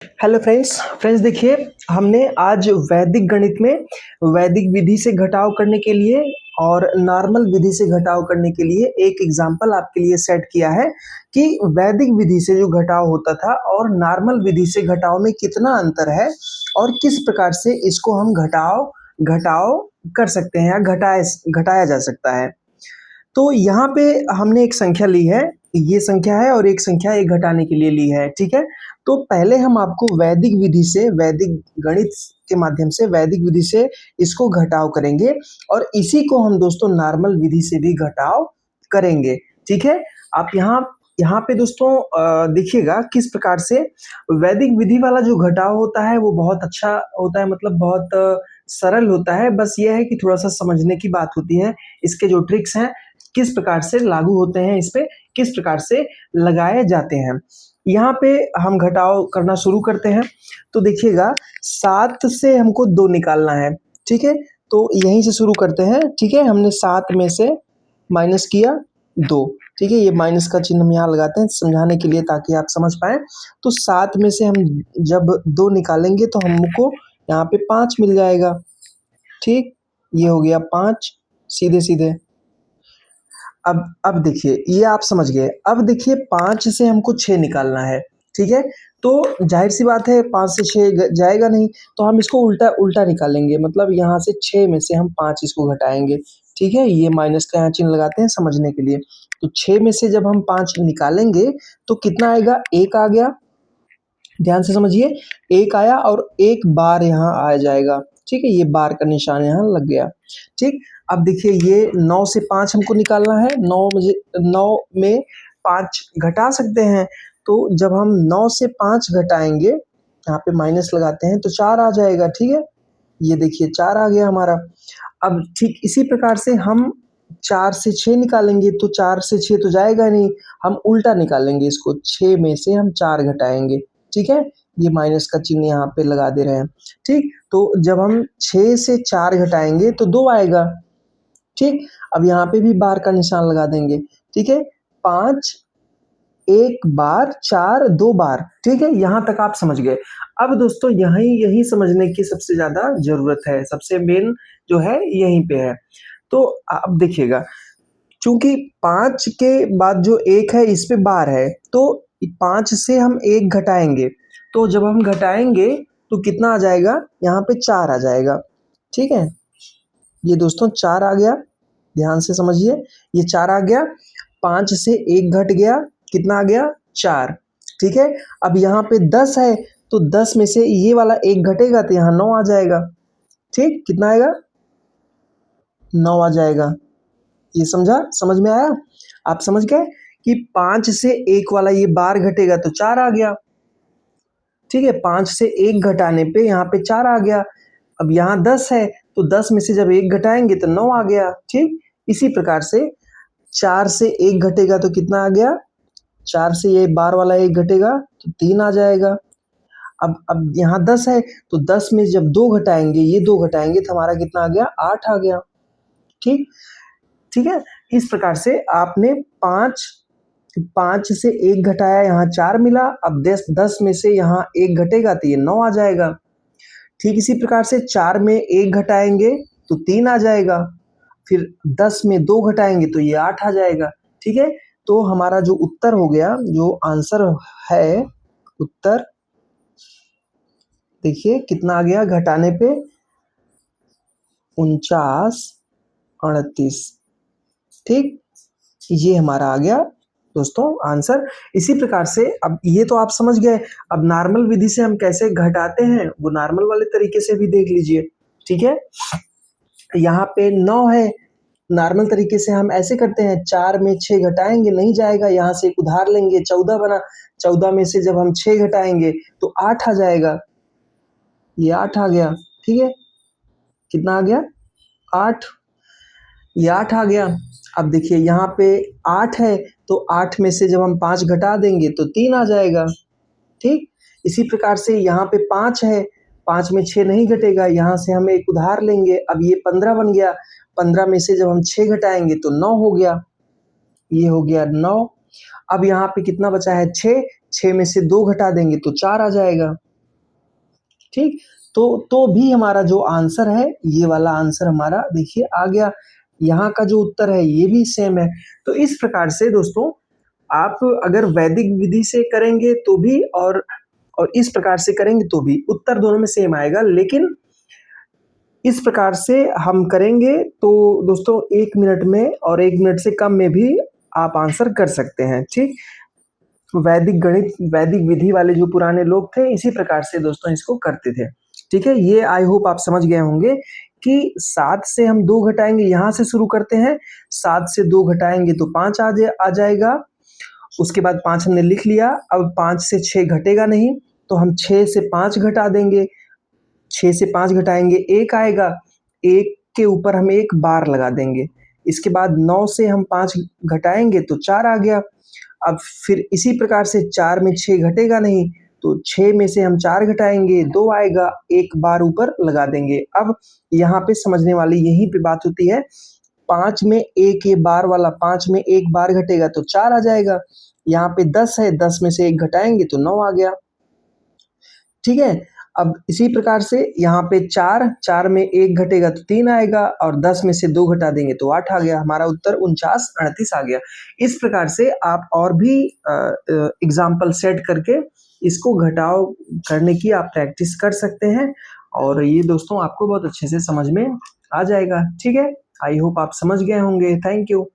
Hello friends देखिए, हमने आज वैदिक गणित में वैदिक विधि से घटाव करने के लिए और नॉर्मल विधि से घटाव करने के लिए एक एग्जाम्पल आपके लिए सेट किया है कि वैदिक विधि से जो घटाव होता था और नॉर्मल विधि से घटाव में कितना अंतर है और किस प्रकार से इसको हम घटाव घटाव कर सकते हैं या घटाया जा सकता है। तो यहाँ पे हमने एक संख्या ली है, ये संख्या है और एक संख्या एक घटाने के लिए ली है, ठीक है। तो पहले हम आपको वैदिक विधि से, वैदिक गणित के माध्यम से, वैदिक विधि से इसको घटाव करेंगे और इसी को हम दोस्तों नॉर्मल विधि से भी घटाव करेंगे, ठीक है। आप यहाँ यहाँ पे दोस्तों देखिएगा किस प्रकार से वैदिक विधि वाला जो घटाव होता है वो बहुत अच्छा होता है, मतलब बहुत सरल होता है। बस ये है कि थोड़ा सा समझने की बात होती है, इसके जो ट्रिक्स हैं किस प्रकार से लागू होते हैं, इस पे किस प्रकार से लगाए जाते हैं। यहाँ पे हम घटाव करना शुरू करते हैं। तो देखिएगा 7 से हमको 2 निकालना है, ठीक है। तो यहीं से शुरू करते हैं, ठीक है। हमने 7 में से माइनस किया 2, ठीक है। ये माइनस का चिन्ह हम यहाँ लगाते हैं समझाने के लिए ताकि आप समझ पाए। तो 7 में से हम जब 2 निकालेंगे तो हमको यहाँ पे 5 मिल जाएगा, ठीक। ये हो गया 5 सीधे सीधे। अब देखिए, ये आप समझ गए। अब देखिए 5 से हमको 6 निकालना है, ठीक है। तो जाहिर सी बात है 5 से 6 जाएगा नहीं, तो हम इसको उल्टा उल्टा निकालेंगे, मतलब यहाँ से 6 में से हम 5 इसको घटाएंगे, ठीक है। ये माइनस का यहाँ चिन्ह लगाते हैं समझने के लिए। तो 6 में से जब हम 5 निकालेंगे तो कितना आएगा, 1 आ गया। ध्यान से समझिए, 1 आया और एक बार यहाँ आ जाएगा, ठीक है। ये बार का निशान यहाँ लग गया, ठीक। अब देखिए ये 9 से 5 हमको निकालना है। 9 में 5 घटा सकते हैं, तो जब हम 9 से 5 घटाएंगे, यहाँ पे माइनस लगाते हैं तो 4 आ जाएगा, ठीक है। ये देखिए 4 आ गया हमारा। अब ठीक इसी प्रकार से हम 4 से 6 निकालेंगे, तो 4 से 6 तो जाएगा नहीं, हम उल्टा निकालेंगे इसको, 6 में से हम 4 घटाएंगे, ठीक है। ये माइनस का चिन्ह यहाँ पे लगा दे रहे हैं, ठीक। तो जब हम 6 से 4 घटाएंगे तो 2 आएगा, ठीक। अब यहाँ पे भी बार का निशान लगा देंगे, ठीक है। 5 एक बार, 4 2 बार, ठीक है। यहाँ तक आप समझ गए। अब दोस्तों यही समझने की सबसे ज्यादा जरूरत है, सबसे मेन जो है यहीं पे है। तो अब देखिएगा, चूंकि 5 के बाद जो 1 है इस पे बार है, तो 5 से हम 1 घटाएंगे, तो जब हम घटाएंगे तो कितना आ जाएगा, यहाँ पे 4 आ जाएगा, ठीक है। ये दोस्तों 4 आ गया, ध्यान से समझिए, ये 4 आ गया। 5 से 1 घट गया, कितना आ गया, 4, ठीक है। अब यहाँ पे 10 है, तो 10 में से ये वाला 1 घटेगा तो यहाँ 9 आ जाएगा, ठीक। कितना आएगा, 9 आ जाएगा। ये समझ में आया। आप समझ गए कि 5 से 1 वाला ये बार घटेगा तो 4 आ गया, ठीक है। 5 से 1 घटाने पे यहाँ पे 4 आ गया। अब यहाँ 10 है, तो 10 में से जब 1 घटाएंगे तो 9 आ गया, ठीक। इसी प्रकार से 4 से 1 घटेगा तो कितना आ गया, 4 से ये बार वाला 1 घटेगा तो 3 आ जाएगा। अब यहाँ 10 है, तो 10 में जब 2 घटाएंगे, ये 2 घटाएंगे तो हमारा कितना आ गया, 8 आ गया, ठीक। ठीक है। इस प्रकार से आपने 5 से 1 घटाया, यहाँ 4 मिला। अब 10 में से यहाँ 1 घटेगा तो ये 9 आ जाएगा, ठीक। इसी प्रकार से 4 में 1 घटाएंगे तो 3 आ जाएगा, फिर 10 में 2 घटाएंगे तो ये 8 आ जाएगा, ठीक है। तो हमारा जो उत्तर हो गया, जो आंसर है, उत्तर देखिए कितना आ गया, घटाने पे 49 38, ठीक। ये हमारा आ गया दोस्तों आंसर। इसी प्रकार से अब ये तो आप समझ गए। अब नॉर्मल विधि से हम कैसे घटाते हैं वो नॉर्मल वाले तरीके से भी देख लीजिए, ठीक है। यहाँ पे 9 है, नॉर्मल तरीके से हम ऐसे करते हैं, 4 में 6 घटाएंगे नहीं जाएगा, यहाँ से एक उधार लेंगे, 14 बना। 14 में से जब हम 6 घटाएंगे तो 8 आ जाएगा, ये 8 आ गया, ठीक है। कितना आ गया, 8, ये 8 आ गया। अब देखिए यहाँ पे 8 है, तो 8 में से जब हम 5 घटा देंगे तो 3 आ जाएगा, ठीक। इसी प्रकार से यहाँ पे 5 है, 5 में 6 नहीं घटेगा, यहाँ से हम एक उधार लेंगे। अब ये 15 बन गया, 15 में से जब हम 6 घटाएंगे तो 9 हो गया, ये हो गया 9। अब यहाँ पे कितना बचा है, 6 में से 2 घटा देंगे तो 4 आ जाएगा, ठीक। तो भी हमारा जो आंसर है, ये वाला आंसर हमारा देखिए आ गया। यहाँ का जो उत्तर है ये भी सेम है। तो इस प्रकार से दोस्तों आप अगर वैदिक विधि से करेंगे तो भी और इस प्रकार से करेंगे तो भी उत्तर दोनों में सेम आएगा। लेकिन इस प्रकार से हम करेंगे तो दोस्तों 1 मिनट में और 1 मिनट से कम में भी आप आंसर कर सकते हैं। ठीक। वैदिक गणित, वैदिक विधि वाले जो पुराने लोग थे, इसी प्रकार से दोस्तों इसको करते थे। ठीक है, ये आई होप आप समझ गए होंगे कि 7 से हम 2 घटाएंगे, यहाँ से शुरू करते हैं। 7 से 2 घटाएंगे तो 5 आ जाएगा। उसके बाद 5 हमने लिख लिया। अब 5 से 6 घटेगा नहीं, तो हम 6 से 5 घटा देंगे। 6 से 5 घटाएंगे 1 आएगा। 1 के ऊपर हम एक बार लगा देंगे। इसके बाद 9 से हम 5 घटाएंगे तो 4 आ गया। अब फिर इसी प्रकार से 4 में 6 घटेगा नहीं, तो 6 में से हम 4 घटाएंगे 2 आएगा, एक बार ऊपर लगा देंगे। अब यहाँ पे समझने वाली यहीं पे बात होती है। 5 में एक ये बार वाला, 5 में एक बार घटेगा तो 4 आ जाएगा। यहाँ पे 10 है, 10 में से 1 घटाएंगे तो 9 आ गया। ठीक है। अब इसी प्रकार से यहाँ पे 4 में 1 घटेगा तो 3 आएगा, और 10 में से 2 घटा देंगे तो 8 आ गया। हमारा उत्तर 49 38 आ गया। इस प्रकार से आप और भी एग्जाम्पल सेट करके इसको घटाव करने की आप प्रैक्टिस कर सकते हैं, और ये दोस्तों आपको बहुत अच्छे से समझ में आ जाएगा। ठीक है, आई होप आप समझ गए होंगे। Thank you.